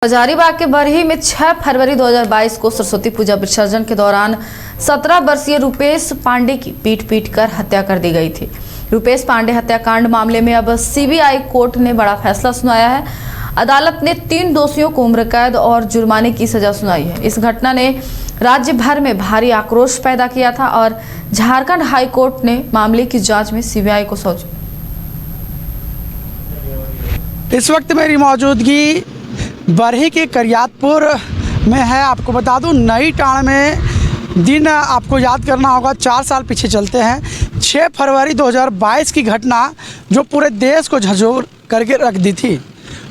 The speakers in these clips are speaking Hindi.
हजारीबाग के बरही में 6 फरवरी 2022 को सरस्वती पूजा विसर्जन के दौरान 17 वर्षीय रुपेश पांडे की पीट कर हत्या कर दी गई थी। रुपेश पांडे हत्याकांड मामले में अब सीबीआई कोर्ट ने बड़ा फैसला सुनाया है। अदालत ने 3 दोषियों को उम्र कैद और जुर्माने की सजा सुनाई है। इस घटना ने राज्य भर में भारी आक्रोश पैदा किया था और झारखंड हाई कोर्ट ने मामले की जांच में सीबीआई को सौंपी। इस वक्त मेरी मौजूदगी बरही के करियातपुर में है। आपको बता दूं, नई टाण में दिन आपको याद करना होगा, 4 साल पीछे चलते हैं। 6 फरवरी 2022 की घटना जो पूरे देश को झंझोर करके रख दी थी।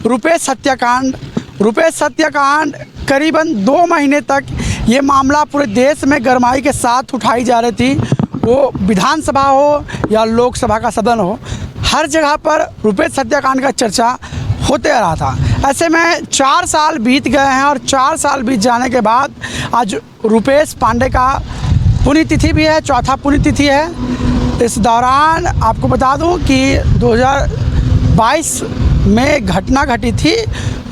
रुपेश हत्याकांड करीबन 2 महीने तक ये मामला पूरे देश में गरमाई के साथ उठाई जा रही थी। वो विधानसभा हो या लोकसभा का सदन हो, हर जगह पर रुपेश हत्याकांड का चर्चा होते रहा था। ऐसे में 4 साल बीत गए हैं और 4 साल बीत जाने के बाद आज रुपेश पांडे का पुण्यतिथि भी है, 4था पुण्यतिथि है। इस दौरान आपको बता दूं कि 2022 में घटना घटी थी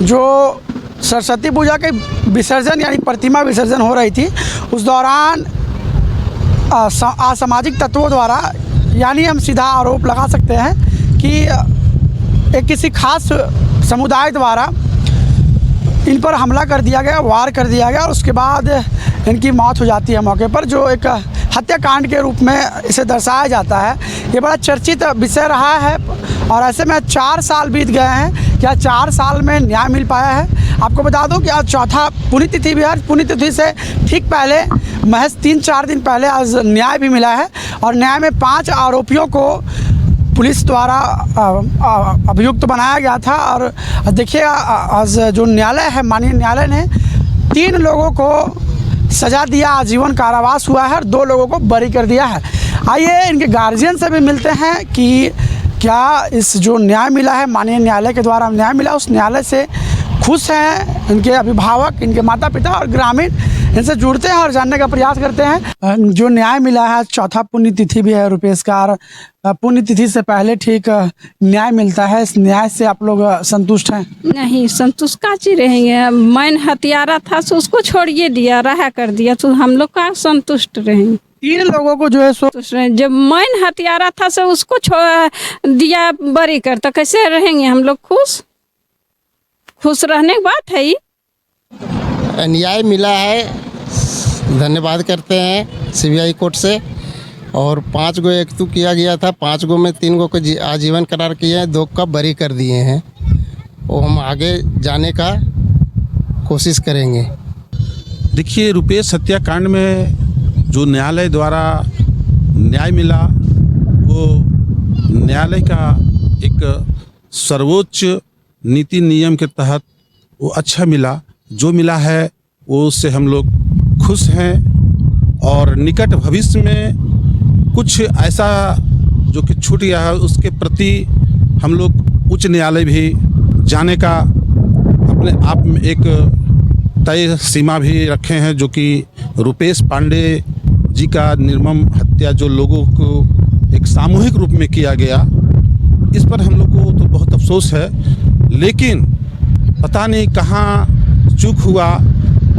जो सरस्वती पूजा के विसर्जन यानी प्रतिमा विसर्जन हो रही थी। उस दौरान असामाजिक तत्वों द्वारा, यानी हम सीधा आरोप लगा सकते हैं कि किसी खास समुदाय द्वारा इन पर हमला कर दिया गया, वार कर दिया गया और उसके बाद इनकी मौत हो जाती है मौके पर, जो एक हत्याकांड के रूप में इसे दर्शाया जाता है। ये बड़ा चर्चित विषय रहा है और ऐसे में 4 साल बीत गए हैं। क्या 4 साल में न्याय मिल पाया है? आपको बता दूं कि आज 4था पुण्यतिथि भी है। पुण्यतिथि से ठीक पहले, महज 3-4 दिन पहले आज न्याय भी मिला है और न्याय में 5 आरोपियों को पुलिस द्वारा अभियुक्त बनाया गया था। और देखिए, आज जो न्यायालय है, माननीय न्यायालय ने 3 लोगों को सज़ा दिया, आजीवन कारावास हुआ है और 2 लोगों को बरी कर दिया है। आइए इनके गार्जियन से भी मिलते हैं कि क्या इस जो न्याय मिला है, माननीय न्यायालय के द्वारा न्याय मिला, उस न्यायालय से खुश हैं इनके अभिभावक, इनके माता पिता और ग्रामीण। इनसे जुड़ते हैं और जानने का प्रयास करते हैं। जो न्याय मिला है, 4था पुण्यतिथि भी है रुपेश का, और पुण्यतिथि से पहले ठीक न्याय मिलता है। इस न्याय से आप लोग संतुष्ट हैं? नहीं, संतुष्ट काची रहेंगे। मैन हत्यारा था तो उसको छोड़िए दिया, रहा कर दिया, तो हम लोग का संतुष्ट रहेंगे। 3 लोगों को जो है सो जब मैन हत्यारा था से उसको छोड़ दिया, बरी कर, तो कैसे रहेंगे हम लोग? खुश रहने की बात है। न्याय मिला है, धन्यवाद करते हैं सीबीआई कोर्ट से। और 5 गो एक्तु किया गया था, 5 गो में 3 गो को आजीवन करार किए हैं, 2 का बरी कर दिए हैं। वो हम आगे जाने का कोशिश करेंगे। देखिए, रुपेश हत्याकांड में जो न्यायालय द्वारा न्याय मिला, वो न्यायालय का एक सर्वोच्च नीति नियम के तहत वो अच्छा मिला। जो मिला है वो उससे हम लोग खुश हैं और निकट भविष्य में कुछ ऐसा जो कि छूट गया है उसके प्रति हम लोग उच्च न्यायालय भी जाने का अपने आप में एक तय सीमा भी रखे हैं, जो कि रुपेश पांडे जी का निर्मम हत्या जो लोगों को एक सामूहिक रूप में किया गया, इस पर हम लोग को तो बहुत अफसोस है। लेकिन पता नहीं कहाँ चूक हुआ।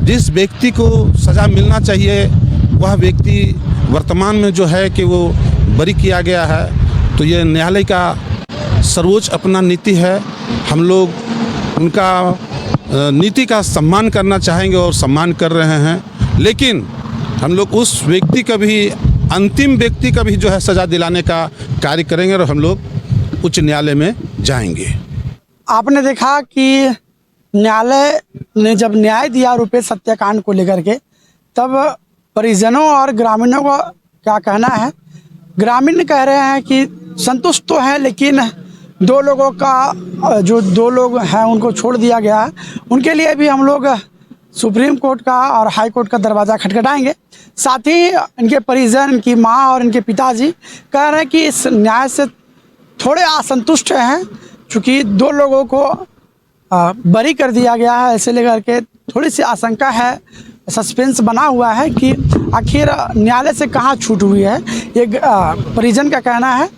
जिस व्यक्ति को सज़ा मिलना चाहिए वह व्यक्ति वर्तमान में जो है कि वो बरी किया गया है। तो ये न्यायालय का सर्वोच्च अपना नीति है। हम लोग उनका नीति का सम्मान करना चाहेंगे और सम्मान कर रहे हैं। लेकिन हम लोग उस व्यक्ति का भी, अंतिम व्यक्ति का भी जो है सज़ा दिलाने का कार्य करेंगे और हम लोग उच्च न्यायालय में जाएंगे। आपने देखा कि न्यायालय ने जब न्याय दिया रुपेश हत्याकांड को लेकर के, तब परिजनों और ग्रामीणों का क्या कहना है? ग्रामीण कह रहे हैं कि संतुष्ट तो हैं, लेकिन 2 लोगों का, जो 2 लोग हैं उनको छोड़ दिया गया है। उनके लिए भी हम लोग सुप्रीम कोर्ट का और हाई कोर्ट का दरवाज़ा खटखटाएंगे। साथ ही इनके परिजन, इनकी माँ और इनके पिताजी कह रहे हैं कि इस न्याय से थोड़े असंतुष्ट हैं, चूँकि 2 लोगों को बरी कर दिया गया है। ऐसे लेकर के थोड़ी सी आशंका है, सस्पेंस बना हुआ है कि आखिर न्यायालय से कहाँ छूट हुई है, ये परिजन का कहना है।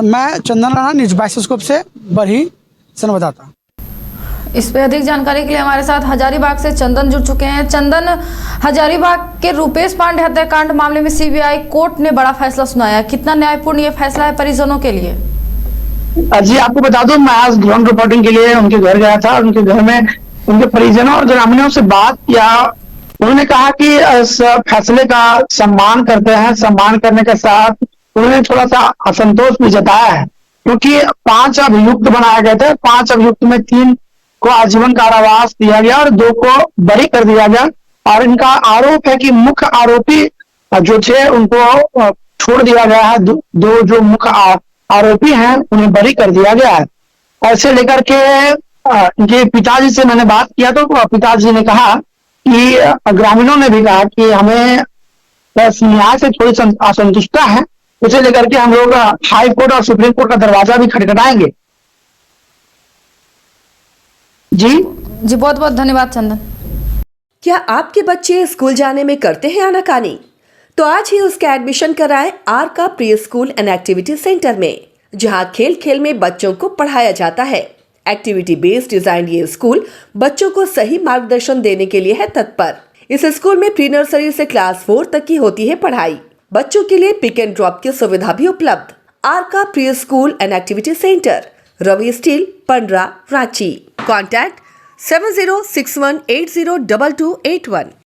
मैं चंदन राणा, न्यूज़ बाइस्कोप से बरही संवाददाता। इस पे अधिक जानकारी के लिए हमारे साथ हजारीबाग से चंदन जुड़ चुके हैं। चंदन, हजारीबाग के रुपेश पांडे हत्याकांड मामले में सीबीआई कोर्ट ने बड़ा फैसला सुनाया, कितना न्यायपूर्ण ये फैसला है परिजनों के लिए? जी आपको बता दूं, मैं आज ग्राउंड रिपोर्टिंग के लिए उनके घर गया था। उनके घर में उनके परिजनों और ग्रामीणों से बात किया। उन्होंने कहा कि इस फैसले का सम्मान करते हैं। सम्मान करने के साथ उन्होंने थोड़ा सा असंतोष भी जताया है, क्योंकि 5 अभियुक्त बनाए गए थे। 5 अभियुक्त में 3 को आजीवन कारावास दिया गया और 2 को बरी कर दिया गया। और इनका आरोप है कि मुख्य आरोपी जो थे उनको छोड़ दिया गया है। 2 जो मुख्य आरोपी हैं उन्हें बरी कर दिया गया है। ऐसे लेकर के इनके पिताजी से मैंने बात किया तो पिताजी ने कहा कि ग्रामीणों ने भी कहा कि हमें बस न्याय से थोड़ी असंतुष्टता है। उसे लेकर के हम लोग हाई कोर्ट और सुप्रीम कोर्ट का दरवाजा भी खटखटाएंगे। जी बहुत बहुत धन्यवाद चंदन। क्या आपके बच्चे स्कूल जाने में करते हैं आनाकानी? तो आज ही उसका एडमिशन कराएं आर का pre school and activity centre में, जहां खेल खेल में बच्चों को पढ़ाया जाता है। एक्टिविटी बेस्ड डिजाइन ये स्कूल बच्चों को सही मार्गदर्शन देने के लिए है तत्पर। इस स्कूल में प्री नर्सरी से क्लास 4 तक की होती है पढ़ाई। बच्चों के लिए पिक एंड ड्रॉप की सुविधा भी उपलब्ध। आर का pre school and activity centre, Ravi steel, Pandra, Ranchi. Contact 7061802281।